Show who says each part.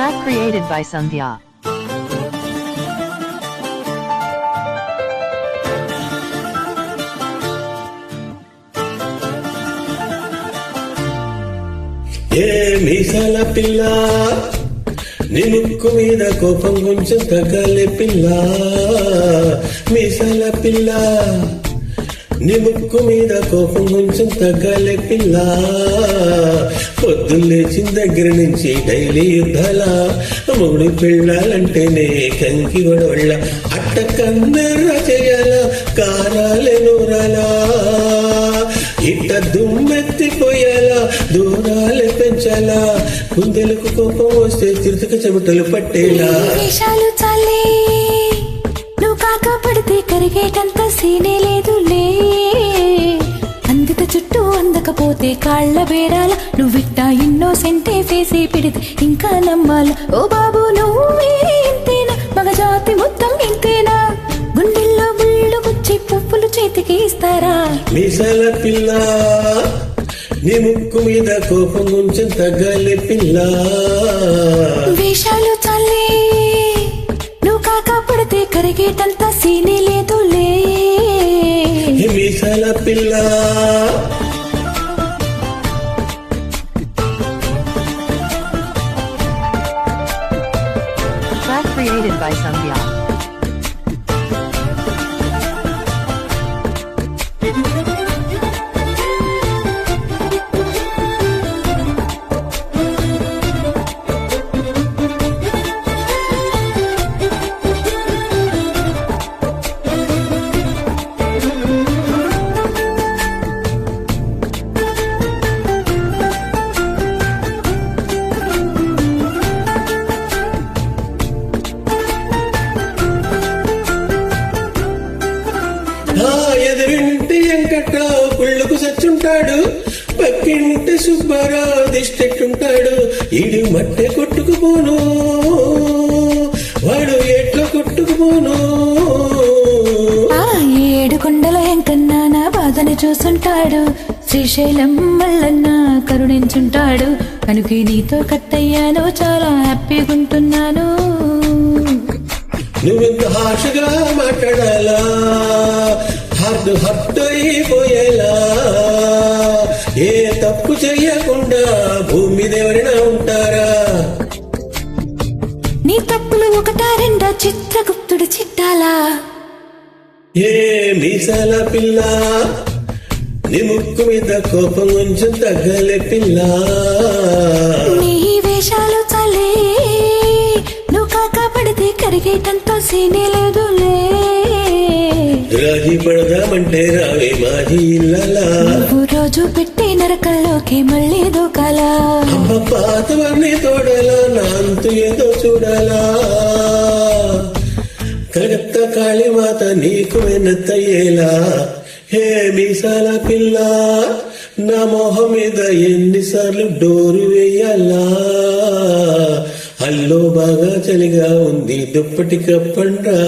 Speaker 1: Track created by Sandhya.
Speaker 2: ఏ మీసాల పిల్ల నీ ముక్కు మీద కోపం కొంచెం తగ్గలే పిల్ల. మీసాల పిల్ల నీ ముక్కు మీద కోపం కొంచెం తగ్గలే పిల్ల. పొద్దున్న లేచిన దగ్గర నుంచి డైలీ యుద్ధాల మూడు పెళ్ళాలంటేనే కంకి గొడవళ్ళ. అట్ట కన్నెర్ర చేయాల కారాలే నూరాలా, ఇట్ట దుమ్మెత్తిపోయాలా దూరాలే పెంచాలా. కుందెలకు కోపం వస్తే చిరుతక చెమటలు పట్టేలా.
Speaker 3: వేషాలు చాలే నువ్వు కాక పడితే కరిగేటంత సీనే లేదులే. అందుక చుట్టూ అందకపోతే కాళ్ళ బేరాల. నువ్విట్టా ఇన్నోసెంటే ఫేసి పెడితే ఇంకా నమ్మాల. ఓ బాబు నువ్వే ఇంతేనా, మగ జాతి మొత్తం ఇంతేనా. గుండెల్లో ముళ్ళు గుచ్చి పువ్వులు చేతికి ఇస్తారా.
Speaker 2: మీసాల పిల్ల నీ ముక్కు మీద కోపం కొంచెం తగ్గలే పిల్ల.
Speaker 3: వేషాలు చాలే నువ్వు కాక పడితే కరిగేటంత సీనే లేదులే.
Speaker 2: మీసాల పిల్ల
Speaker 1: Track created by Sandhya.
Speaker 2: ఎదురింటి వెంకట్రావు పుళ్ళకు సచ్చుంటాడు, పక్కింటి సుబ్బారావు దిష్టెట్టుంటాడు. ఈడు మట్టె కొట్టుకుపోను, వాడు ఎట్లా కొట్టుకుపోను.
Speaker 3: ఏడు కొండల ఎంకన్నా నా బాధని చూసుంటాడు. శ్రీశైలం మల్లన్న కరుణించుంటాడు. కనుక నీతో కట్టయ్యాను, చాలా హ్యాపీగుంటున్నాను.
Speaker 2: నువ్వెంత హార్ష్గా మాట్లాడాలా, హర్ట్ అయిపోయేలా. ఏ తప్పు చెయ్యకుండా భూమి మీద ఎవరైనా ఉంటారా.
Speaker 3: నీ తప్పులు ఒకటా రెండా చిత్రగుప్తుడు చిట్టాలా.
Speaker 2: ఏ మీసాల పిల్ల నీ ముక్కు మీద కోపం కొంచెం తగ్గలే పిల్ల.
Speaker 3: నీ వేషాలు చాలే నువ్వు కాక పడితే కరిగేటంత సీనే లేదులే.
Speaker 2: రాజీ పడదామంటే రావే మాజీ ఇల్లలా.
Speaker 3: నువ్వు రోజు పెట్టి నరకల్లోకి మళ్ళీ దూకాలా.
Speaker 2: అమ్మ పాతవన్నీ తోడాలా, నా అంతు ఏదో చూడాలా. కలకత్తా కాళీమాత నీకు వెన్నెత్తయ్యేలా. హే మీసాల పిల్ల నా మొహం మీద ఎన్నిసార్లు డోరు వేయాలా. అల్లో బాగా చలిగా ఉంది దుప్పటి కప్పండ్రా.